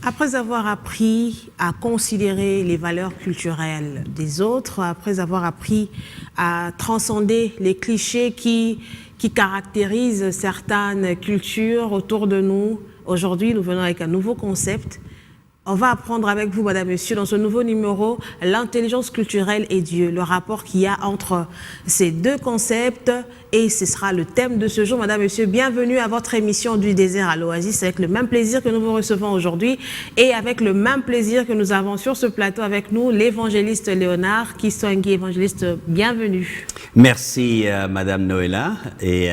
Après avoir appris à considérer les valeurs culturelles des autres, après avoir appris à transcender les clichés qui caractérisent certaines cultures autour de nous, aujourd'hui, nous venons avec un nouveau concept. On va apprendre avec vous, madame, monsieur, dans ce nouveau numéro, l'intelligence culturelle et Dieu, le rapport qu'il y a entre ces deux concepts, et ce sera le thème de ce jour. Madame, monsieur, bienvenue à votre émission du désert à l'Oasis. C'est avec le même plaisir que nous vous recevons aujourd'hui et avec le même plaisir que nous avons sur ce plateau avec nous l'évangéliste Léonard Kiswangi. Évangéliste, bienvenue. Merci, madame Noëlla, et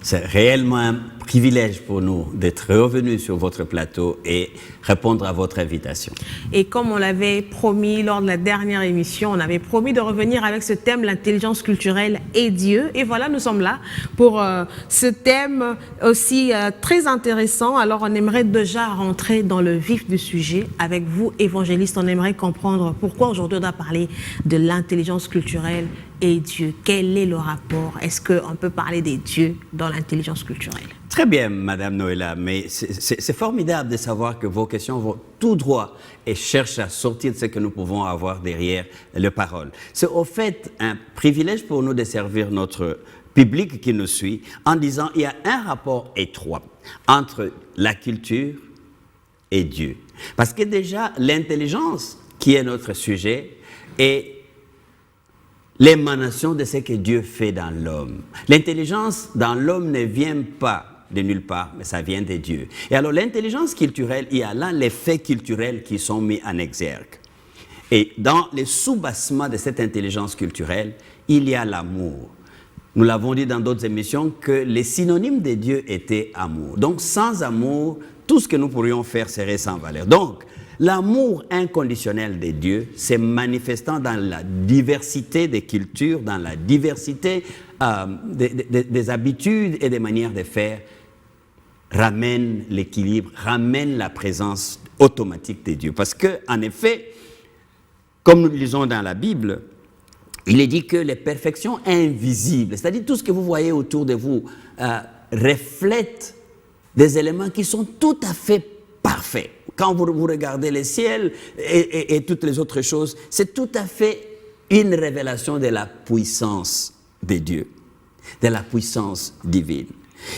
c'est réellement un privilège pour nous d'être revenus sur votre plateau et répondre à votre invitation. Et comme on l'avait promis lors de la dernière émission, on avait promis de revenir avec ce thème, l'intelligence culturelle et Dieu. Et voilà, nous sommes là pour ce thème aussi très intéressant. Alors, on aimerait déjà rentrer dans le vif du sujet. Avec vous, évangéliste, on aimerait comprendre pourquoi aujourd'hui on doit parler de l'intelligence culturelle et Dieu. Quel est le rapport? Est-ce qu'on peut parler des dieux dans l'intelligence culturelle? Très bien, madame Noëlla, mais c'est formidable de savoir que vos questions vont tout droit et cherchent à sortir de ce que nous pouvons avoir derrière les paroles. C'est au fait un privilège pour nous de servir notre public qui nous suit en disant qu'il y a un rapport étroit entre la culture et Dieu. Parce que déjà, l'intelligence, qui est notre sujet, est l'émanation de ce que Dieu fait dans l'homme. L'intelligence dans l'homme ne vient pas de nulle part, mais ça vient de Dieu. Et alors l'intelligence culturelle, il y a là les faits culturels qui sont mis en exergue. Et dans les sous-bassements de cette intelligence culturelle, il y a l'amour. Nous l'avons dit dans d'autres émissions que les synonymes de Dieu étaient amour. Donc sans amour, tout ce que nous pourrions faire serait sans valeur. Donc l'amour inconditionnel de Dieu, c'est manifestant dans la diversité des cultures, dans la diversité des habitudes et des manières de faire, ramène l'équilibre, ramène la présence automatique de Dieu. Parce qu'en effet, comme nous le lisons dans la Bible, il est dit que les perfections invisibles, c'est-à-dire tout ce que vous voyez autour de vous, reflètent des éléments qui sont tout à fait parfaits. Quand vous regardez le ciel et toutes les autres choses, c'est tout à fait une révélation de la puissance de Dieu, de la puissance divine.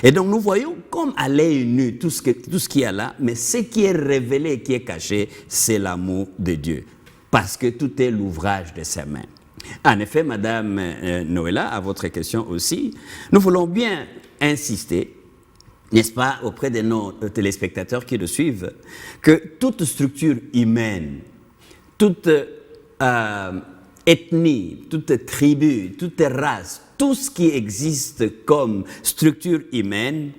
Et donc nous voyons comme à l'œil nu tout ce qu'il y a là, mais ce qui est révélé, qui est caché, c'est l'amour de Dieu. Parce que tout est l'ouvrage de ses mains. En effet, madame Noëlla, à votre question aussi, nous voulons bien insister, n'est-ce pas, auprès de nos téléspectateurs qui nous suivent, que toute structure humaine, toute ethnie, toute tribu, toute race, tout ce qui existe comme structure humaine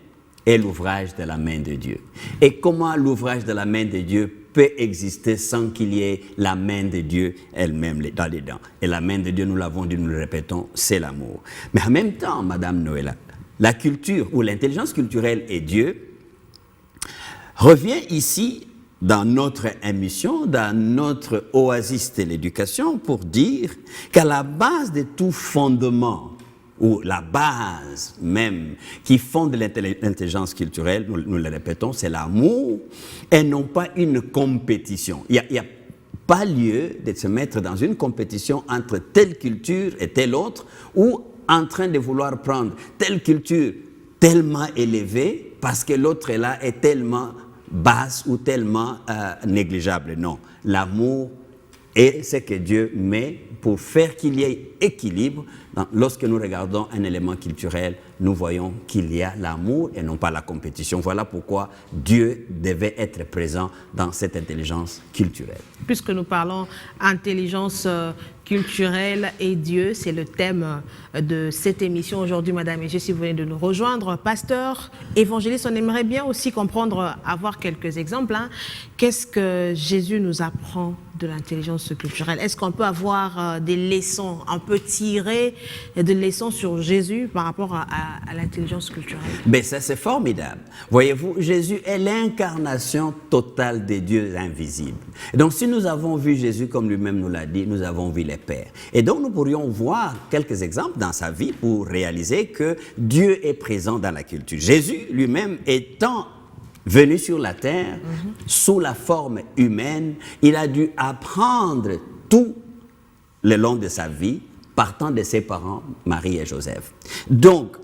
est l'ouvrage de la main de Dieu. Et comment l'ouvrage de la main de Dieu peut exister sans qu'il y ait la main de Dieu elle-même dans les dents? Et la main de Dieu, nous l'avons dit, nous le répétons, c'est l'amour. Mais en même temps, madame Noëlla, la culture ou l'intelligence culturelle et Dieu revient ici dans notre émission, dans notre oasis de l'éducation, pour dire qu'à la base de tout fondement, ou la base même qui fonde l'intelligence culturelle, nous le répétons, c'est l'amour et non pas une compétition. Il n'y a pas lieu de se mettre dans une compétition entre telle culture et telle autre, ou en train de vouloir prendre telle culture tellement élevée parce que l'autre est là est tellement basse ou tellement négligeable. Non, l'amour est ce que Dieu met pour faire qu'il y ait équilibre. Lorsque nous regardons un élément culturel, nous voyons qu'il y a l'amour et non pas la compétition. Voilà pourquoi Dieu devait être présent dans cette intelligence culturelle. Puisque nous parlons intelligence culturelle et Dieu, c'est le thème de cette émission aujourd'hui, madame et messieurs, si vous venez de nous rejoindre. Pasteur, évangéliste, on aimerait bien aussi comprendre, avoir quelques exemples. Qu'est-ce que Jésus nous apprend de l'intelligence culturelle? Est-ce qu'on peut avoir des leçons, on peut tirer des leçons sur Jésus par rapport à l'intelligence culturelle? Mais ça, c'est formidable. Voyez-vous, Jésus est l'incarnation totale des dieux invisibles. Et donc, si nous avons vu Jésus comme lui-même nous l'a dit, nous avons vu les Pères. Et donc, nous pourrions voir quelques exemples dans sa vie pour réaliser que Dieu est présent dans la culture. Jésus lui-même étant venu sur la terre sous la forme humaine, il a dû apprendre tout le long de sa vie, partant de ses parents, Marie et Joseph. Donc,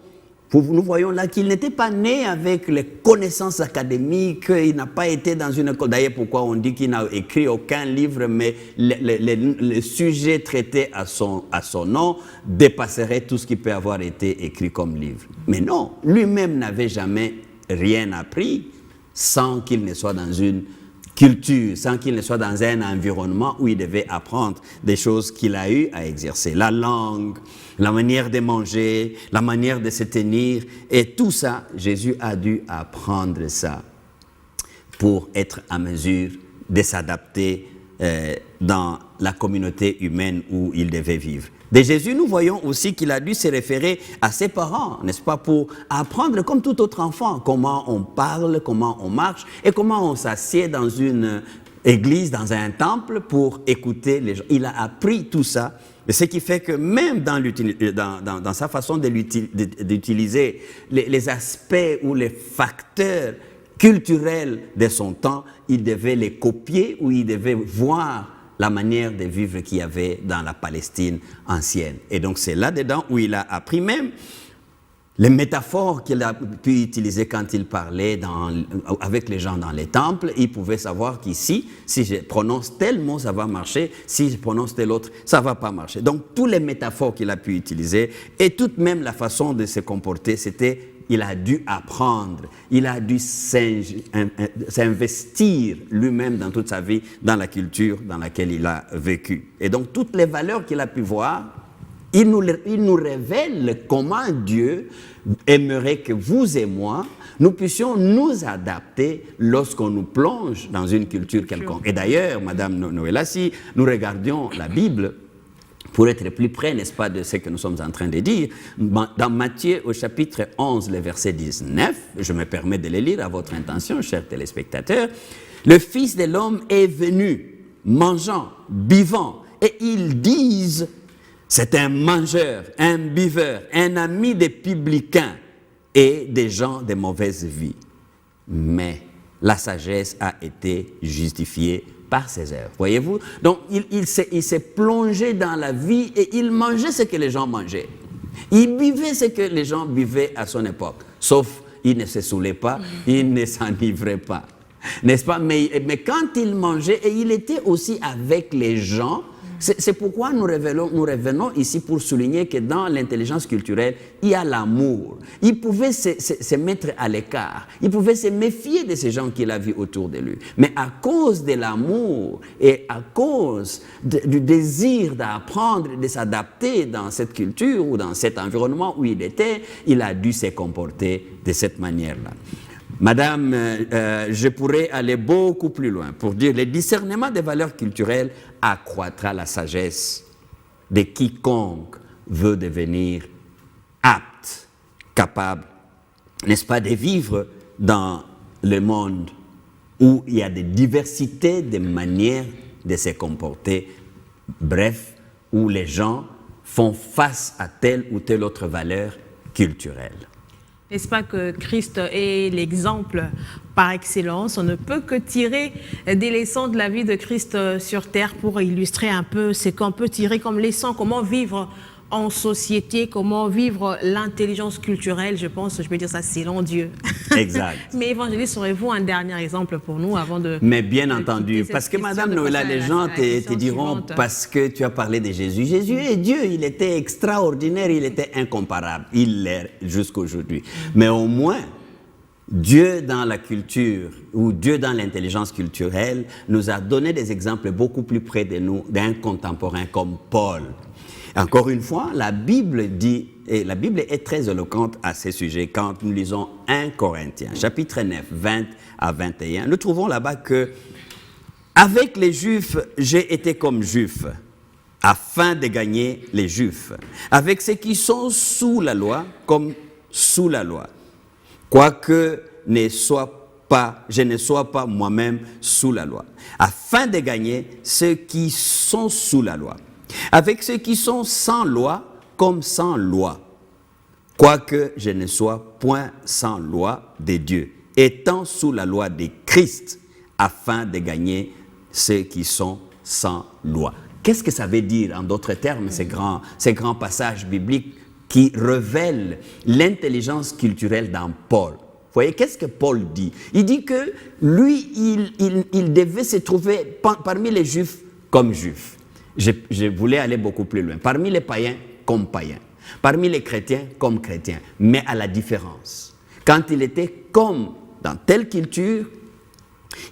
nous voyons là qu'il n'était pas né avec les connaissances académiques, il n'a pas été dans une école. D'ailleurs, pourquoi on dit qu'il n'a écrit aucun livre, mais les sujets traités à son nom dépasseraient tout ce qui peut avoir été écrit comme livre. Mais non, lui-même n'avait jamais rien appris sans qu'il ne soit dans une culture, sans qu'il ne soit dans un environnement où il devait apprendre des choses qu'il a eu à exercer. La langue, la manière de manger, la manière de se tenir, et tout ça, Jésus a dû apprendre ça pour être en mesure de s'adapter dans la communauté humaine où il devait vivre. De Jésus, nous voyons aussi qu'il a dû se référer à ses parents, n'est-ce pas, pour apprendre comme tout autre enfant comment on parle, comment on marche et comment on s'assied dans une église, dans un temple pour écouter les gens. Il a appris tout ça, ce qui fait que même dans sa façon d'utiliser les aspects ou les facteurs culturels de son temps, il devait les copier ou il devait voir la manière de vivre qu'il y avait dans la Palestine ancienne. Et donc c'est là-dedans où il a appris même les métaphores qu'il a pu utiliser quand il parlait avec les gens dans les temples. Il pouvait savoir qu'ici, si je prononce tel mot, ça va marcher. Si je prononce tel autre, ça ne va pas marcher. Donc toutes les métaphores qu'il a pu utiliser et toute même la façon de se comporter, c'était il a dû apprendre, il a dû s'investir lui-même dans toute sa vie, dans la culture dans laquelle il a vécu. Et donc, toutes les valeurs qu'il a pu voir, il nous révèle comment Dieu aimerait que vous et moi, nous puissions nous adapter lorsqu'on nous plonge dans une culture quelconque. Et d'ailleurs, Madame Noëlla, si nous regardions la Bible, pour être plus près, n'est-ce pas, de ce que nous sommes en train de dire, dans Matthieu au chapitre 11, le verset 19, je me permets de le lire à votre intention, chers téléspectateurs, « Le Fils de l'homme est venu, mangeant, buvant, et ils disent, c'est un mangeur, un buveur, un ami des publicains et des gens de mauvaise vie. Mais la sagesse a été justifiée par ses œuvres. » Voyez-vous? Donc, il s'est plongé dans la vie et il mangeait ce que les gens mangeaient. Il buvait ce que les gens buvaient à son époque. Sauf, il ne se saoulait pas, il ne s'enivrait pas. N'est-ce pas? Mais quand il mangeait, et il était aussi avec les gens. C'est pourquoi nous revenons ici pour souligner que dans l'intelligence culturelle, il y a l'amour. Il pouvait se mettre à l'écart. Il pouvait se méfier de ces gens qu'il a vus autour de lui. Mais à cause de l'amour et à cause du désir d'apprendre, de s'adapter dans cette culture ou dans cet environnement où il était, il a dû se comporter de cette manière-là. Madame, je pourrais aller beaucoup plus loin pour dire que le discernement des valeurs culturelles accroîtra la sagesse de quiconque veut devenir apte, capable, n'est-ce pas, de vivre dans le monde où il y a des diversités de manières de se comporter, bref, où les gens font face à telle ou telle autre valeur culturelle. N'est-ce pas que Christ est l'exemple par excellence? On ne peut que tirer des leçons de la vie de Christ sur terre pour illustrer un peu ce qu'on peut tirer comme leçon, comment vivre en société, comment vivre l'intelligence culturelle, je peux dire ça selon Dieu. Exact. Mais évangéliste, aurez-vous un dernier exemple pour nous avant de... Mais bien entendu, parce que Madame Noëlla, les gens te diront, suivante. Parce que tu as parlé de Jésus. Jésus est Dieu, il était extraordinaire, il était incomparable. Il l'est jusqu'aujourd'hui. Mais au moins, Dieu dans la culture ou Dieu dans l'intelligence culturelle nous a donné des exemples beaucoup plus près de nous d'un contemporain comme Paul. Encore une fois, la Bible dit, et la Bible est très éloquente à ce sujet, quand nous lisons 1 Corinthiens, chapitre 9, 20 à 21, nous trouvons là-bas que Avec les Juifs, j'ai été comme Juif, afin de gagner les Juifs. Avec ceux qui sont sous la loi, comme sous la loi. Quoique je ne sois pas moi-même sous la loi. Afin de gagner ceux qui sont sous la loi. Avec ceux qui sont sans loi, comme sans loi. Quoique je ne sois point sans loi de Dieu, étant sous la loi de Christ, afin de gagner ceux qui sont sans loi. Qu'est-ce que ça veut dire, en d'autres termes, ces grands passages bibliques qui révèlent l'intelligence culturelle dans Paul? Vous voyez, qu'est-ce que Paul dit? Il dit que lui, il devait se trouver parmi les Juifs comme Juif. Je voulais aller beaucoup plus loin. Parmi les païens comme païens. Parmi les chrétiens comme chrétiens. Mais à la différence. Quand il était comme dans telle culture,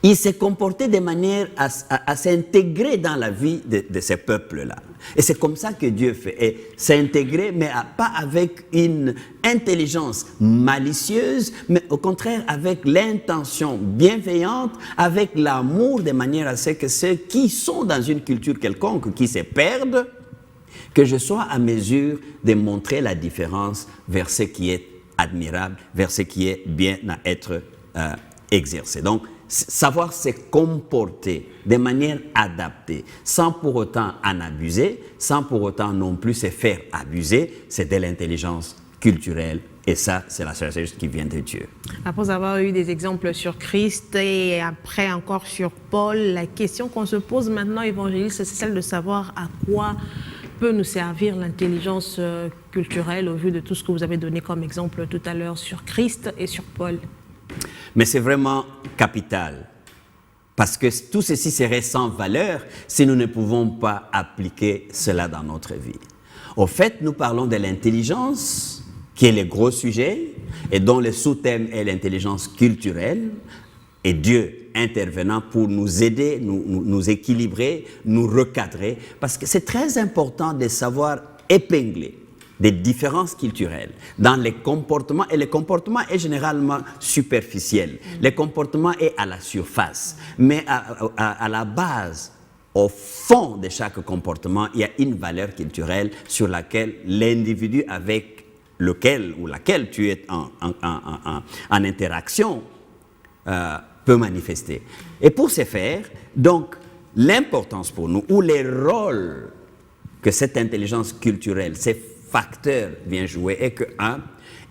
il s'est comporté de manière à s'intégrer dans la vie de ces peuples-là. Et c'est comme ça que Dieu fait. Et s'intégrer, mais pas avec une intelligence malicieuse, mais au contraire avec l'intention bienveillante, avec l'amour, de manière à ce que ceux qui sont dans une culture quelconque, qui se perdent, que je sois à mesure de montrer la différence vers ce qui est admirable, vers ce qui est bien à être exercé. Donc, savoir se comporter de manière adaptée, sans pour autant en abuser, sans pour autant non plus se faire abuser, c'est de l'intelligence culturelle. Et ça, c'est la sagesse qui vient de Dieu. Après avoir eu des exemples sur Christ et après encore sur Paul, la question qu'on se pose maintenant, évangéliste, c'est celle de savoir à quoi peut nous servir l'intelligence culturelle au vu de tout ce que vous avez donné comme exemple tout à l'heure sur Christ et sur Paul. Mais c'est vraiment capital, parce que tout ceci serait sans valeur si nous ne pouvons pas appliquer cela dans notre vie. Au fait, nous parlons de l'intelligence, qui est le gros sujet, et dont le sous-thème est l'intelligence culturelle, et Dieu intervenant pour nous aider, nous équilibrer, nous recadrer, parce que c'est très important de savoir épingler des différences culturelles dans les comportements, et le comportement est généralement superficiel. Le comportement est à la surface, mais à la base, au fond de chaque comportement, il y a une valeur culturelle sur laquelle l'individu avec lequel ou laquelle tu es en interaction peut manifester. Et pour ce faire, donc, l'importance pour nous, ou les rôles que cette intelligence culturelle, ces facteurs vient jouer, est que,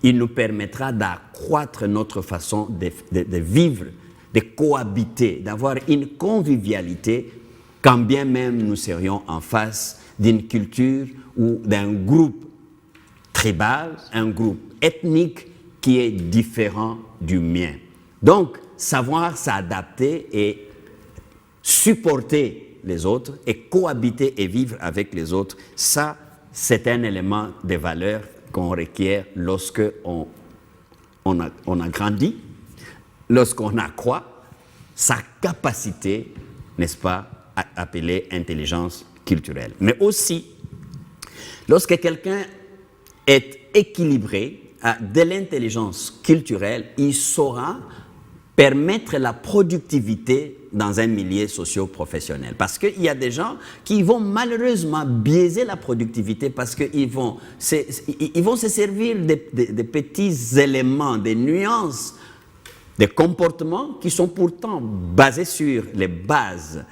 il nous permettra d'accroître notre façon de vivre, de cohabiter, d'avoir une convivialité, quand bien même nous serions en face d'une culture ou d'un groupe tribal, un groupe ethnique qui est différent du mien. Donc, savoir s'adapter et supporter les autres et cohabiter et vivre avec les autres, ça, c'est un élément de valeur qu'on requiert lorsque on a grandi, lorsqu'on accroît sa capacité, n'est-ce pas, à appeler intelligence culturelle. Mais aussi, lorsque quelqu'un est équilibré, a de l'intelligence culturelle, il saura permettre la productivité dans un milieu socio-professionnel. Parce qu'il y a des gens qui vont malheureusement biaiser la productivité parce qu'ils vont se servir de petits éléments, des nuances, des comportements qui sont pourtant basés sur les bases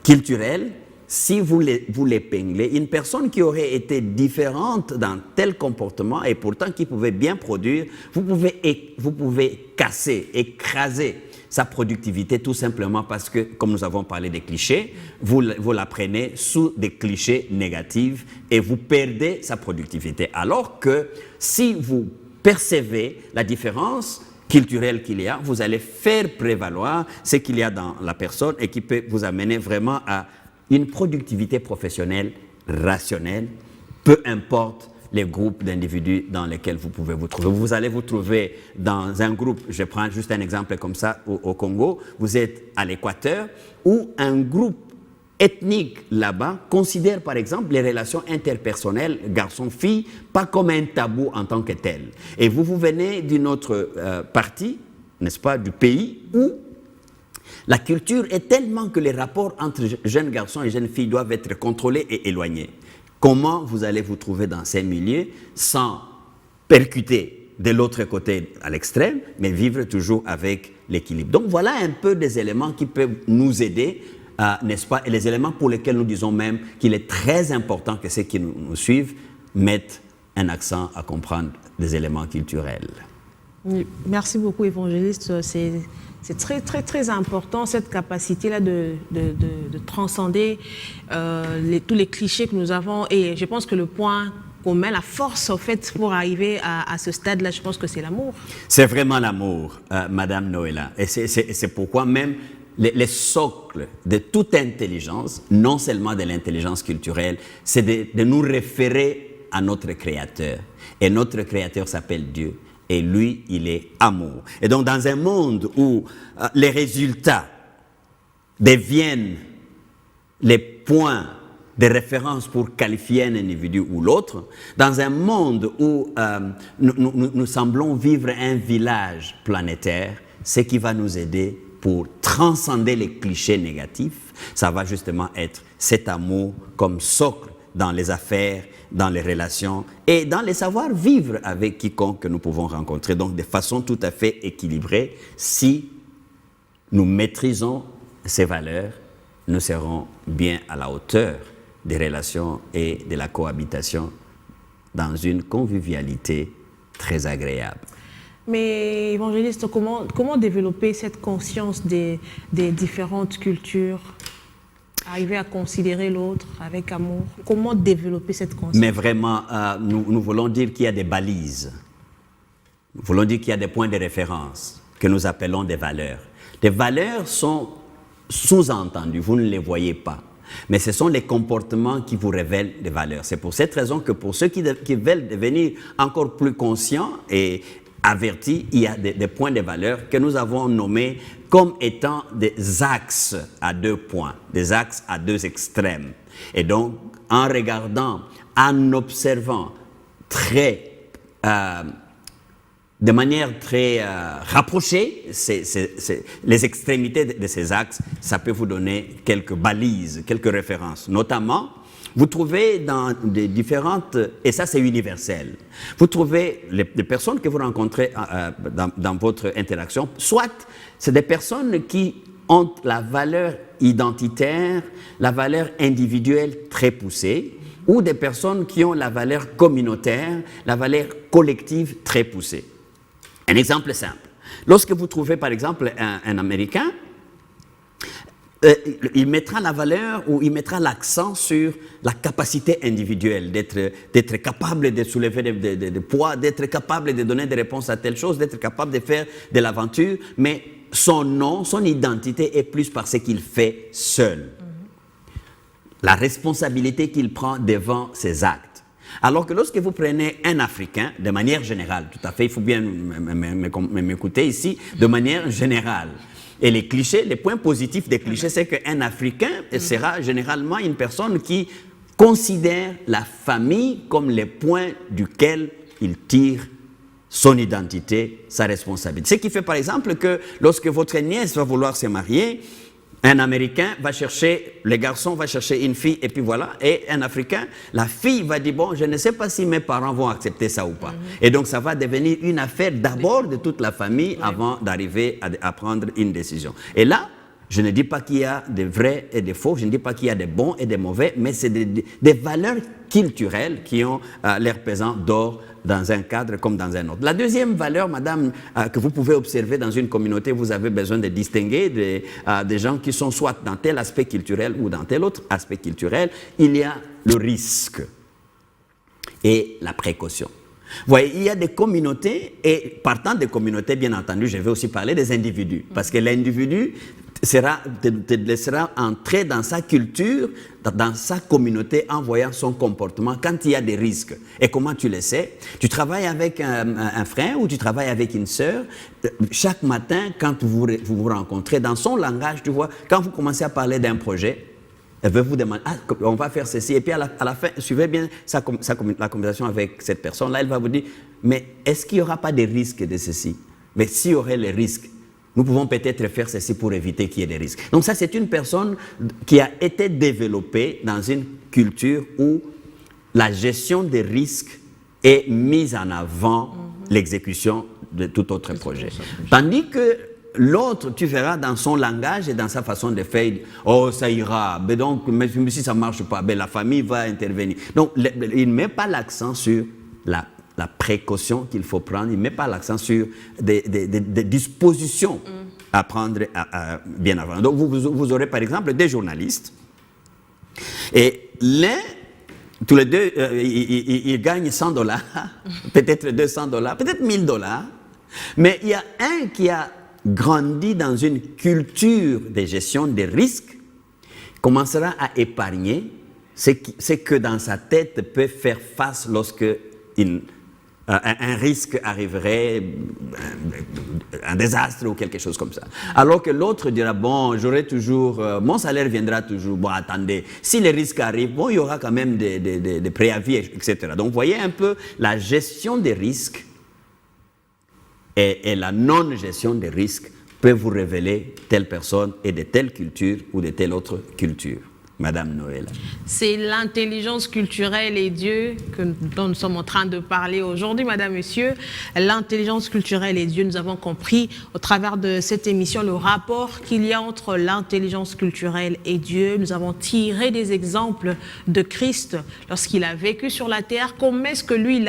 culturelles. Si vous l'épinglez, une personne qui aurait été différente dans tel comportement et pourtant qui pouvait bien produire, vous pouvez casser, écraser sa productivité tout simplement parce que, comme nous avons parlé des clichés, vous la prenez sous des clichés négatifs et vous perdez sa productivité. Alors que si vous percevez la différence culturelle qu'il y a, vous allez faire prévaloir ce qu'il y a dans la personne et qui peut vous amener vraiment à une productivité professionnelle rationnelle, peu importe les groupes d'individus dans lesquels vous pouvez vous trouver. Vous allez vous trouver dans un groupe, je prends juste un exemple comme ça, au Congo, vous êtes à l'Équateur, où un groupe ethnique là-bas considère par exemple les relations interpersonnelles garçon-fille pas comme un tabou en tant que tel. Et vous venez d'une autre partie, n'est-ce pas, du pays où La culture est tellement que les rapports entre jeunes garçons et jeunes filles doivent être contrôlés et éloignés. Comment vous allez vous trouver dans ces milieux sans percuter de l'autre côté à l'extrême, mais vivre toujours avec l'équilibre. Donc voilà un peu des éléments qui peuvent nous aider, n'est-ce pas, et les éléments pour lesquels nous disons même qu'il est très important que ceux qui nous suivent mettent un accent à comprendre des éléments culturels. Merci beaucoup, évangéliste. C'est très, très, très important, cette capacité-là de transcender tous les clichés que nous avons. Et je pense que le point commun, la force, en fait, pour arriver à ce stade-là, je pense que c'est l'amour. C'est vraiment l'amour, Madame Noëlla. Et c'est pourquoi même les socles de toute intelligence, non seulement de l'intelligence culturelle, c'est de nous référer à notre Créateur. Et notre Créateur s'appelle Dieu. Et lui, il est amour. Et donc, dans un monde où les résultats deviennent les points de référence pour qualifier un individu ou l'autre, dans un monde où nous semblons vivre un village planétaire, ce qui va nous aider pour transcender les clichés négatifs, ça va justement être cet amour comme socle dans les affaires, dans les relations et dans les savoir-vivre avec quiconque que nous pouvons rencontrer. Donc, de façon tout à fait équilibrée, si nous maîtrisons ces valeurs, nous serons bien à la hauteur des relations et de la cohabitation dans une convivialité très agréable. Mais, évangéliste, comment développer cette conscience des différentes cultures ? Arriver à considérer l'autre avec amour. Comment développer cette conscience? Mais vraiment, nous voulons dire qu'il y a des balises. Nous voulons dire qu'il y a des points de référence que nous appelons des valeurs. Les valeurs sont sous-entendues, vous ne les voyez pas. Mais ce sont les comportements qui vous révèlent des valeurs. C'est pour cette raison que pour ceux qui veulent devenir encore plus conscients et avertis, il y a des points de valeur que nous avons nommés comme étant des axes à 2 points, des axes à 2 extrêmes. Et donc, en regardant, en observant de manière très rapprochée les extrémités de ces axes, ça peut vous donner quelques balises, quelques références. Notamment, vous trouvez dans des différentes, et ça c'est universel, vous trouvez les personnes que vous rencontrez dans votre interaction, soit c'est des personnes qui ont la valeur identitaire, la valeur individuelle très poussée, ou des personnes qui ont la valeur communautaire, la valeur collective très poussée. Un exemple simple. Lorsque vous trouvez par exemple un Américain, il mettra la valeur ou il mettra l'accent sur la capacité individuelle, d'être capable de soulever des poids, d'être capable de donner des réponses à telle chose, d'être capable de faire de l'aventure, mais son nom, son identité est plus par ce qu'il fait seul. La responsabilité qu'il prend devant ses actes. Alors que lorsque vous prenez un Africain, de manière générale, tout à fait, il faut bien m'écouter ici, de manière générale. Et les clichés, les points positifs des clichés, c'est qu'un Africain sera généralement une personne qui considère la famille comme le point duquel il tire son identité, sa responsabilité. Ce qui fait par exemple que lorsque votre nièce va vouloir se marier, un Américain va chercher, le garçon va chercher une fille et puis voilà, et un Africain, la fille va dire bon, je ne sais pas si mes parents vont accepter ça ou pas. Et donc ça va devenir une affaire d'abord de toute la famille avant d'arriver à prendre une décision. Et là, je ne dis pas qu'il y a des vrais et des faux, je ne dis pas qu'il y a des bons et des mauvais, mais c'est des valeurs culturelles qui ont l'air pesant d'or dans un cadre comme dans un autre. La deuxième valeur, madame, que vous pouvez observer dans une communauté, vous avez besoin de distinguer des gens qui sont soit dans tel aspect culturel ou dans tel autre aspect culturel, il y a le risque et la précaution. Vous voyez, il y a des communautés, et partant des communautés, bien entendu, je vais aussi parler des individus, parce que l'individu te laissera entrer dans sa culture, dans sa communauté, en voyant son comportement quand il y a des risques. Et comment tu le sais? Tu travailles avec un frère ou tu travailles avec une sœur. Chaque matin, quand vous vous rencontrez, dans son langage, tu vois, quand vous commencez à parler d'un projet, elle veut vous demander, on va faire ceci. Et puis à la fin, suivez bien la conversation avec cette personne-là, elle va vous dire, mais est-ce qu'il n'y aura pas de risque de ceci? Mais s'il y aurait les risques, nous pouvons peut-être faire ceci pour éviter qu'il y ait des risques. Donc ça, c'est une personne qui a été développée dans une culture où la gestion des risques est mise en avant l'exécution de tout autre projet. Tandis que l'autre, tu verras dans son langage et dans sa façon de faire, oh ça ira, mais donc mais si ça ne marche pas, ben, la famille va intervenir. Donc il ne met pas l'accent sur la précaution qu'il faut prendre, il ne met pas l'accent sur des dispositions à prendre bien avant. Donc vous aurez par exemple des journalistes, et l'un, tous les deux, ils gagnent $100, peut-être $200, peut-être $1000, mais il y a un qui a grandi dans une culture de gestion des risques, commencera à épargner ce que dans sa tête peut faire face lorsque un risque arriverait, un désastre ou quelque chose comme ça. Alors que l'autre dira, bon, j'aurai toujours, mon salaire viendra toujours, bon, attendez, si les risques arrivent, bon, il y aura quand même des préavis, etc. Donc, vous voyez un peu la gestion des risques et la non-gestion des risques peut vous révéler telle personne est de telle culture ou de telle autre culture. Madame Noël. C'est l'intelligence culturelle et Dieu dont nous sommes en train de parler aujourd'hui, Madame, Monsieur. L'intelligence culturelle et Dieu, nous avons compris au travers de cette émission le rapport qu'il y a entre l'intelligence culturelle et Dieu. Nous avons tiré des exemples de Christ lorsqu'il a vécu sur la terre. Comment est-ce que lui,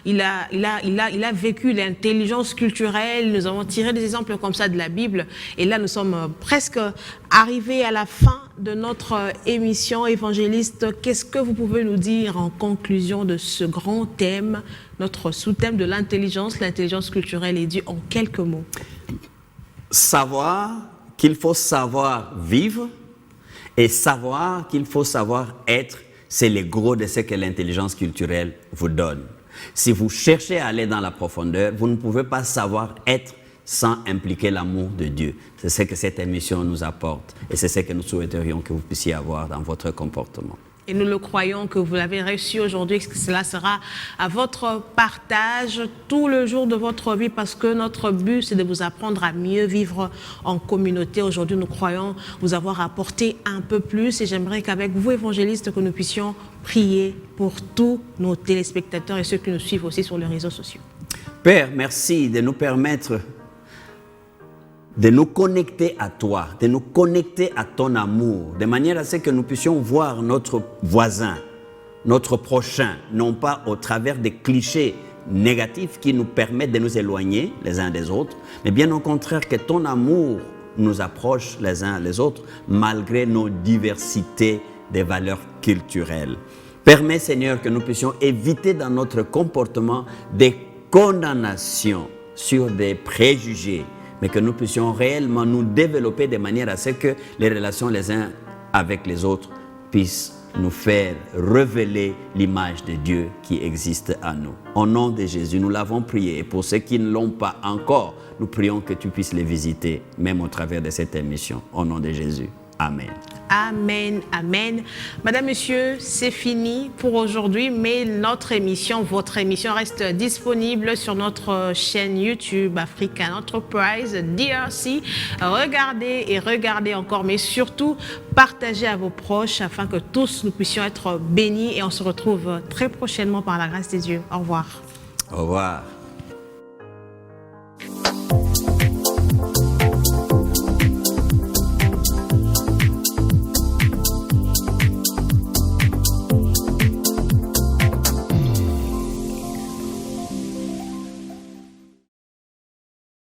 il a vécu l'intelligence culturelle? Nous avons tiré des exemples comme ça de la Bible. Et là, nous sommes presque arrivés à la fin de notre émission. Évangéliste, qu'est-ce que vous pouvez nous dire en conclusion de ce grand thème, notre sous-thème de l'intelligence culturelle et Dieu, en quelques mots? Savoir qu'il faut savoir vivre et savoir qu'il faut savoir être, c'est le gros de ce que l'intelligence culturelle vous donne. Si vous cherchez à aller dans la profondeur, vous ne pouvez pas savoir être sans impliquer l'amour de Dieu. C'est ce que cette émission nous apporte et c'est ce que nous souhaiterions que vous puissiez avoir dans votre comportement. Et nous le croyons que vous l'avez reçu aujourd'hui, que cela sera à votre partage tout le jour de votre vie, parce que notre but, c'est de vous apprendre à mieux vivre en communauté. Aujourd'hui, nous croyons vous avoir apporté un peu plus, et j'aimerais qu'avec vous, évangélistes, que nous puissions prier pour tous nos téléspectateurs et ceux qui nous suivent aussi sur les réseaux sociaux. Père, merci de nous permettre de nous connecter à toi, de nous connecter à ton amour, de manière à ce que nous puissions voir notre voisin, notre prochain, non pas au travers des clichés négatifs qui nous permettent de nous éloigner les uns des autres, mais bien au contraire que ton amour nous approche les uns les autres, malgré nos diversités de valeurs culturelles. Permets, Seigneur, que nous puissions éviter dans notre comportement des condamnations sur des préjugés, mais que nous puissions réellement nous développer de manière à ce que les relations les uns avec les autres puissent nous faire révéler l'image de Dieu qui existe en nous. Au nom de Jésus, nous l'avons prié. Et pour ceux qui ne l'ont pas encore, nous prions que tu puisses les visiter, même au travers de cette émission. Au nom de Jésus. Amen. Amen, amen. Madame, Monsieur, c'est fini pour aujourd'hui, mais notre émission, votre émission reste disponible sur notre chaîne YouTube African Enterprise, DRC. Regardez et regardez encore, mais surtout, partagez à vos proches afin que tous nous puissions être bénis, et on se retrouve très prochainement par la grâce de Dieu. Au revoir. Au revoir.